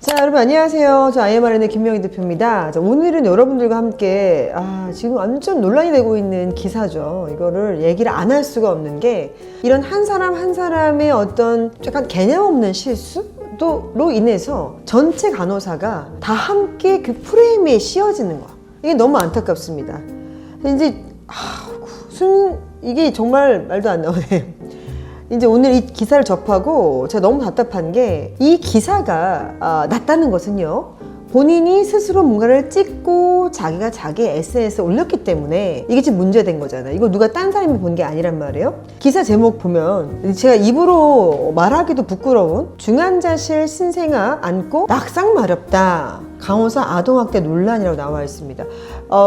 자, 여러분 안녕하세요. 저 IMRN의 김명희 대표입니다. 자, 오늘은 여러분들과 함께 지금 완전 논란이 되고 있는 기사죠. 이거를 얘기를 안 할 수가 없는 게, 이런 한 사람 한 사람의 어떤 약간 개념 없는 실수로 인해서 전체 간호사가 다 함께 그 프레임에 씌워지는 거, 이게 너무 안타깝습니다. 이제 이게 정말 말도 안 나오네요. 이제 오늘 이 기사를 접하고 제가 너무 답답한 게, 이 기사가 났다는 것은요, 본인이 스스로 뭔가를 찍고 자기가 자기 SNS에 올렸기 때문에 이게 지금 문제된 거잖아요. 이거 누가 딴 사람이 본 게 아니란 말이에요. 기사 제목 보면 제가 입으로 말하기도 부끄러운 중환자실 신생아 안고 낙상 마렵다, 간호사 아동학대 논란이라고 나와 있습니다.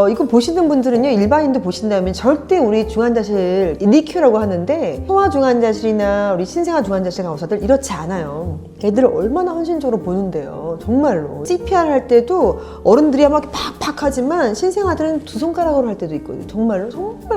이거 보시는 분들은요, 일반인도 보신다면 절대 우리 중환자실 니큐라고 하는데, 소아중환자실이나 우리 신생아 중환자실 간호사들 이렇지 않아요. 애들을 얼마나 헌신적으로 보는데요. 정말로 CPR 할 때도 어른들이 막 팍팍 하지만 신생아들은 두 손가락으로 할 때도 있거든요. 정말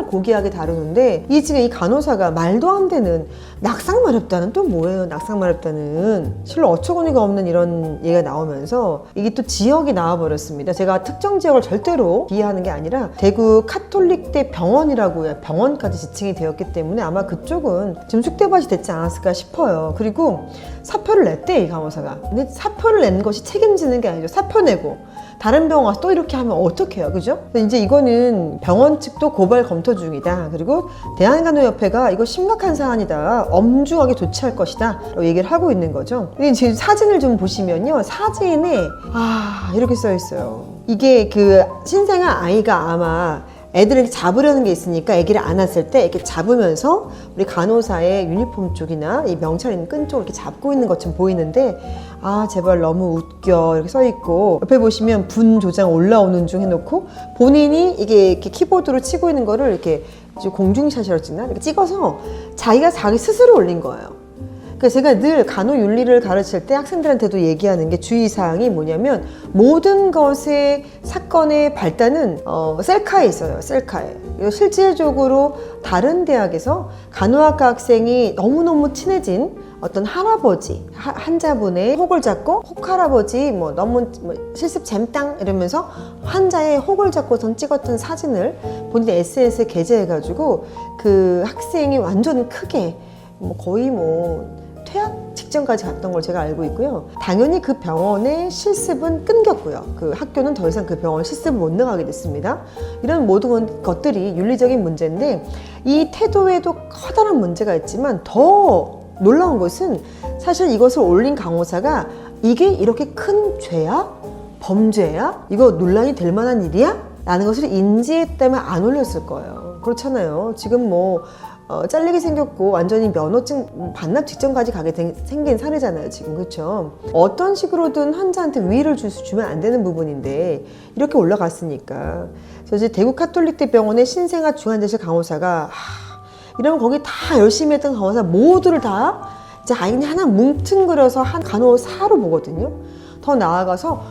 고귀하게 다루는데, 이 지금 이 간호사가 말도 안 되는 낙상 마렵다는 또 뭐예요? 낙상 마렵다는 실로 어처구니가 없는 이런 얘기가 나오면서 이게 또 지역이 나와버렸습니다. 제가 특정 지역을 절대로 비하하는 게 아니라 대구 카톨릭대 병원이라고 병원까지 지칭이 되었기 때문에 아마 그쪽은 지금 쑥대밭이 됐지 않았을까 싶어요. 그리고 사표를 냈대, 이 간호사가. 근데 사표를 낸 것이 책임지는 게 아니죠. 사표 내고 다른 병원 가서 또 이렇게 하면 어떡해요, 그죠? 이제 이거는 병원 측도 고발 검토 중이다. 그리고 대한간호협회가 이거 심각한 사안이다, 엄중하게 조치할 것이다 라고 얘기를 하고 있는 거죠. 근데 지금 사진을 좀 보시면요, 사진에 이렇게 써 있어요. 이게 그 신생아 아이가 아마 애들을 잡으려는 게 있으니까 아기를 안았을 때 이렇게 잡으면서 우리 간호사의 유니폼 쪽이나 이 명찰 있는 끈 쪽을 이렇게 잡고 있는 것처럼 보이는데, 제발 너무 웃겨 이렇게 써 있고, 옆에 보시면 분 조장 올라오는 중 해놓고 본인이 이게 이렇게 키보드로 치고 있는 거를 이렇게 공중샷이라고 찍나? 이렇게 찍어서 자기가 자기 스스로 올린 거예요. 그러니까 제가 늘 간호윤리를 가르칠 때 학생들한테도 얘기하는 게, 주의사항이 뭐냐면, 모든 것의 사건의 발단은 셀카에 있어요. 셀카에. 실질적으로 다른 대학에서 간호학과 학생이 너무너무 친해진 어떤 할아버지, 환자분의 혹을 잡고, 혹할아버지 너무 실습 잼땅 이러면서 환자의 혹을 잡고선 찍었던 사진을 본인의 SNS에 게재해가지고 그 학생이 완전 크게 거의 퇴학 직전까지 갔던 걸 제가 알고 있고요. 당연히 그 병원의 실습은 끊겼고요. 그 학교는 더 이상 그 병원 실습을 못 나가게 됐습니다. 이런 모든 것들이 윤리적인 문제인데, 이 태도에도 커다란 문제가 있지만 더 놀라운 것은, 사실 이것을 올린 간호사가 이게 이렇게 큰 죄야? 범죄야? 이거 논란이 될 만한 일이야? 라는 것을 인지했다면 안 올렸을 거예요. 그렇잖아요. 지금 잘리게 생겼고 완전히 면허증 반납 직전까지 생긴 사례잖아요, 지금. 그렇죠? 어떤 식으로든 환자한테 위해를 주면 안 되는 부분인데 이렇게 올라갔으니까. 그래서 이제 대구 카톨릭대 병원의 신생아 중환자실 간호사가 이러면 거기 다 열심히 했던 간호사 모두를 다 이제 아이는 하나 뭉뚱그려서 한 간호사로 보거든요. 더 나아가서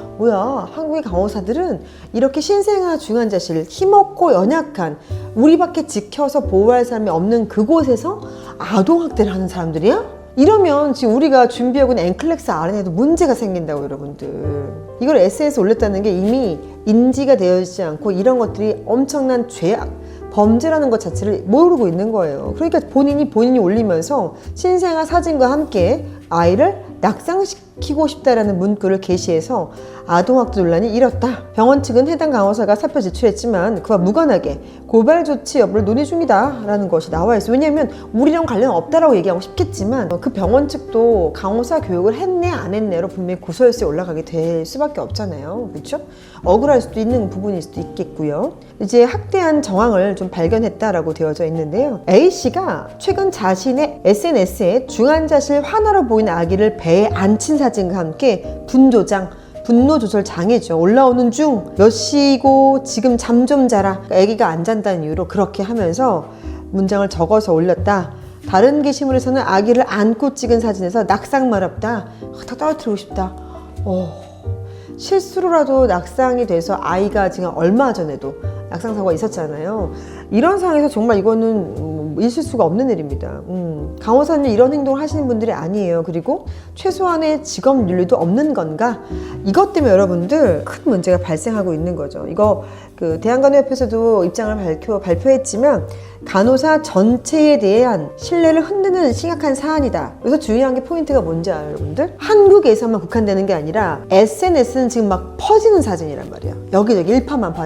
한국의 간호사들은 이렇게 신생아 중환자실, 힘없고 연약한, 우리밖에 지켜서 보호할 사람이 없는 그곳에서 아동학대를 하는 사람들이야? 이러면 지금 우리가 준비하고 있는 엔클렉스 RNA에도 문제가 생긴다고, 여러분들. 이걸 SNS에 올렸다는 게 이미 인지가 되어 있지 않고 이런 것들이 엄청난 죄악, 범죄라는 것 자체를 모르고 있는 거예요. 그러니까 본인이 올리면서 신생아 사진과 함께 아이를 낙상시키고 싶다라는 문구를 게시해서 아동학대 논란이 일었다. 병원 측은 해당 간호사가 사표 제출했지만 그와 무관하게 고발 조치 여부를 논의 중이다 라는 것이 나와 있어요. 왜냐하면 우리랑 관련 없다라고 얘기하고 싶겠지만 그 병원 측도 간호사 교육을 했네 안 했네로 분명히 고소열쇠 올라가게 될 수밖에 없잖아요. 그렇죠? 억울할 수도 있는 부분일 수도 있겠고요. 이제 학대한 정황을 좀 발견했다라고 되어져 있는데요. A씨가 최근 자신의 SNS에 중환자실 환아로 보이는 아기를 배에 앉힌 사진과 함께 분노 조절 장애죠. 올라오는 중 몇 시고 지금 잠 좀 자라. 아기가 안 잔다는 이유로 그렇게 하면서 문장을 적어서 올렸다. 다른 게시물에서는 아기를 안고 찍은 사진에서 낙상 마렵다. 다 떨어뜨리고 싶다. 실수로라도 낙상이 돼서 아이가 지금 얼마 전에도 낙상사고가 있었잖아요. 이런 상황에서 정말 이거는 있을 수가 없는 일입니다. 강호사는 이런 행동을 하시는 분들이 아니에요. 그리고 최소한의 직업 윤리도 없는 건가? 이것 때문에 여러분들 큰 문제가 발생하고 있는 거죠. 이거 그 대한간호협회에서도 입장을 발표했지만 간호사 전체에 대한 신뢰를 흔드는 심각한 사안이다. 여기서 중요한 게 포인트가 뭔지 알아요, 여러분들? 한국에서만 국한되는 게 아니라 SNS는 지금 막 퍼지는 사진이란 말이야. 여기저기 일파만파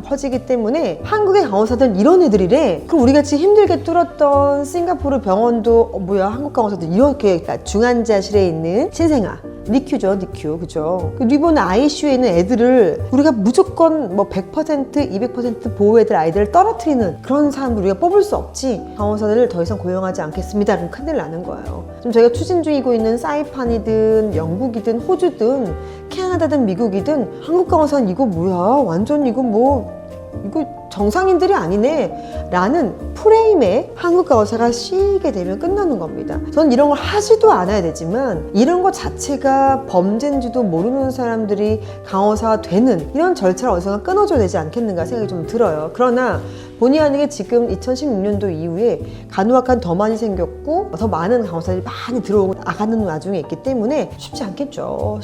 퍼지기 때문에 한국의 간호사들은 이런 애들이래. 그럼 우리같이 힘들게 뚫었던 싱가포르 병원도 뭐야, 한국 간호사들 이렇게 중환자실에 있는 신생아 니큐죠, 니큐. 그죠? 리본 ICU에 있는 애들을 우리가 무조건 뭐 100%, 200% 보호해야 될 아이들을 떨어뜨리는 그런 사람을 우리가 뽑을 수 없지. 간호사들을 더 이상 고용하지 않겠습니다. 그럼 큰일 나는 거예요. 지금 저희가 추진 중이고 있는 사이판이든 영국이든 호주든 캐나다든 미국이든 한국 간호사는 이거 뭐야? 완전 이거 정상인들이 아니네 라는 프레임에 한국 간호사가 씌게 되면 끝나는 겁니다. 저는 이런 걸 하지도 않아야 되지만 이런 것 자체가 범죄인지도 모르는 사람들이 간호사가 되는 이런 절차를 어디선가 끊어줘야 되지 않겠는가 생각이 좀 들어요. 그러나 본의 아니게 지금 2016년도 이후에 간호학과는 더 많이 생겼고 더 많은 간호사들이 많이 들어오고 나가는 와중에 있기 때문에 쉽지 않겠죠.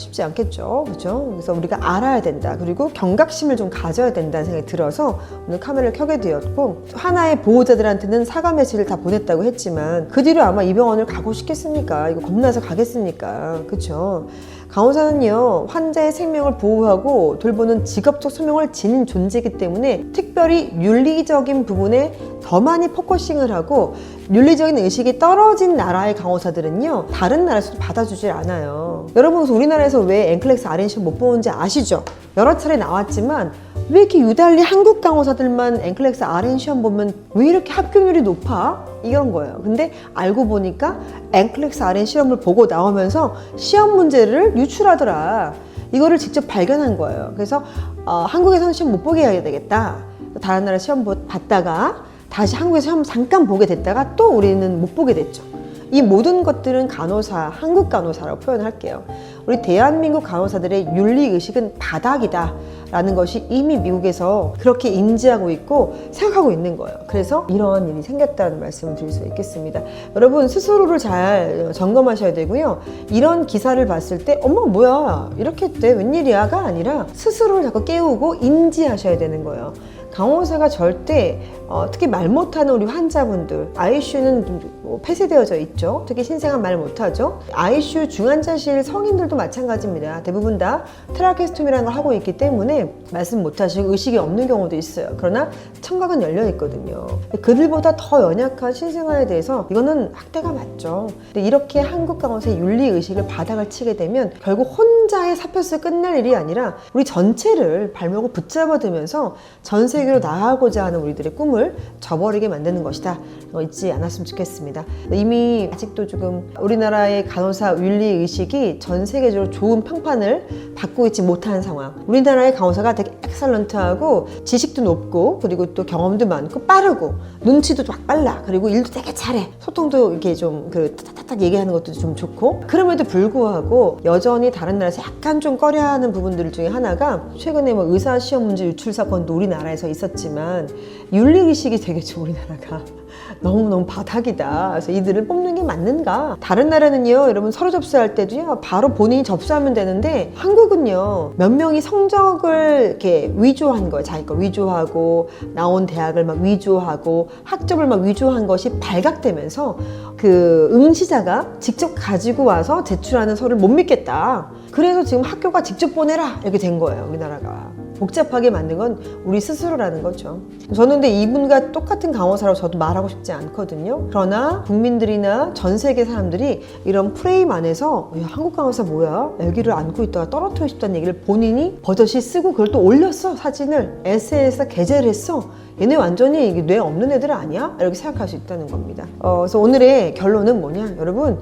그죠? 그래서 우리가 알아야 된다. 그리고 경각심을 좀 가져야 된다는 생각이 들어서 오늘 카메라를 켜게 되었고, 하나의 보호자들한테는 사과 메시지를 다 보냈다고 했지만 그 뒤로 아마 이 병원을 가고 싶겠습니까? 이거 겁나서 가겠습니까? 그렇죠? 간호사는요, 환자의 생명을 보호하고 돌보는 직업적 소명을 지닌 존재이기 때문에 특별히 윤리적인 부분에 더 많이 포커싱을 하고, 윤리적인 의식이 떨어진 나라의 간호사들은요 다른 나라에서도 받아주질 않아요. 여러분, 우리나라에서 왜 NCLEX RN 시험 못 보는지 아시죠? 여러 차례 나왔지만 왜 이렇게 유달리 한국 간호사들만 NCLEX RN 시험 보면 왜 이렇게 합격률이 높아? 이런 거예요. 근데 알고 보니까 NCLEX RN 시험을 보고 나오면서 시험 문제를 유출하더라. 이거를 직접 발견한 거예요. 그래서 한국에서는 시험 못 보게 해야 되겠다. 다른 나라 시험 봤다가 다시 한국에서 시험 잠깐 보게 됐다가 또 우리는 못 보게 됐죠. 이 모든 것들은 간호사, 한국 간호사라고 표현할게요. 우리 대한민국 간호사들의 윤리의식은 바닥이다 라는 것이 이미 미국에서 그렇게 인지하고 있고 생각하고 있는 거예요. 그래서 이런 일이 생겼다는 말씀을 드릴 수 있겠습니다. 여러분, 스스로를 잘 점검하셔야 되고요. 이런 기사를 봤을 때 어머 뭐야 이렇게 했대 웬일이야가 아니라 스스로를 자꾸 깨우고 인지하셔야 되는 거예요. 간호사가 절대 특히 말 못하는 우리 환자분들, ICU는 폐쇄되어져 있죠. 특히 신생아 말 못하죠. ICU 중환자실 성인들도 마찬가지입니다. 대부분 다 트라케스토미라는 걸 하고 있기 때문에 말씀 못하시고 의식이 없는 경우도 있어요. 그러나 청각은 열려 있거든요. 그들보다 더 연약한 신생아에 대해서 이거는 학대가 맞죠. 근데 이렇게 한국 간호사의 윤리의식을 바닥을 치게 되면 결국 혼자의 사표스 끝날 일이 아니라 우리 전체를 발목을 붙잡아두면서 전 세계로 나아가고자 하는 우리들의 꿈을 저버리게 만드는 것이다. 잊지 않았으면 좋겠습니다. 이미 아직도 조금 우리나라의 간호사 윤리의식이 전 세계적으로 좋은 평판을 받고 있지 못한 상황. 우리나라의 간호사가 되게 엑설런트하고 지식도 높고 그리고 또 경험도 많고 빠르고 눈치도 막 빨라. 그리고 일도 되게 잘해. 소통도 이렇게 좀 타타타 얘기하는 것도 좀 좋고, 그럼에도 불구하고 여전히 다른 나라에서 약간 좀 꺼려하는 부분들 중에 하나가 최근에 뭐 의사 시험 문제 유출 사건도 우리나라에서 있었지만 윤리의식이 되게 좀 우리나라가 너무너무 바닥이다. 그래서 이들을 뽑는 게 맞는가? 다른 나라는요, 여러분 서류 접수할 때도요, 바로 본인이 접수하면 되는데 한국은요, 몇 명이 성적을 이렇게 위조한 거예요. 자기 거 위조하고 나온 대학을 막 위조하고 학점을 막 위조한 것이 발각되면서 그 응시자가 직접 가지고 와서 제출하는 서류를 못 믿겠다. 그래서 지금 학교가 직접 보내라 이렇게 된 거예요. 우리나라가 복잡하게 만든 건 우리 스스로라는 거죠. 저는 근데 이분과 똑같은 간호사라고 저도 말하고 싶지 않거든요. 그러나 국민들이나 전 세계 사람들이 이런 프레임 안에서 야, 한국 간호사 뭐야? 애기를 안고 있다가 떨어뜨리고 싶다는 얘기를 본인이 버젓이 쓰고 그걸 또 올렸어. 사진을 SNS에 게재를 했어. 얘네 완전히 뇌 없는 애들 아니야? 이렇게 생각할 수 있다는 겁니다. 그래서 오늘의 결론은 뭐냐? 여러분,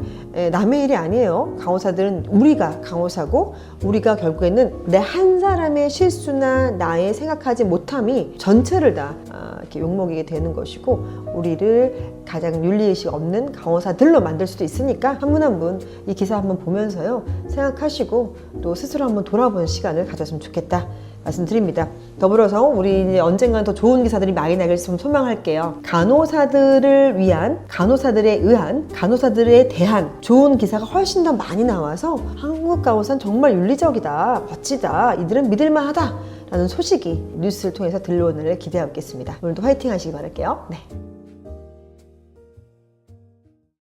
남의 일이 아니에요. 간호사들은 우리가 간호사고 우리가 결국에는 내 한 사람의 실수나 나의 생각하지 못함이 전체를 다 이렇게 욕먹이게 되는 것이고, 우리를 가장 윤리의식 없는 간호사들로 만들 수도 있으니까 한 분 한 분 이 기사 한번 보면서요 생각하시고 또 스스로 한번 돌아보는 시간을 가졌으면 좋겠다 말씀드립니다. 더불어서 우리 이제 언젠간 더 좋은 기사들이 많이 나길 좀 소망할게요. 간호사들을 위한, 간호사들에 의한, 간호사들에 대한 좋은 기사가 훨씬 더 많이 나와서 한국 간호사는 정말 윤리적이다, 멋지다, 이들은 믿을만하다 라는 소식이 뉴스를 통해서 들려오는 날 기대하고 있겠습니다. 오늘도 화이팅 하시기 바랄게요. 네.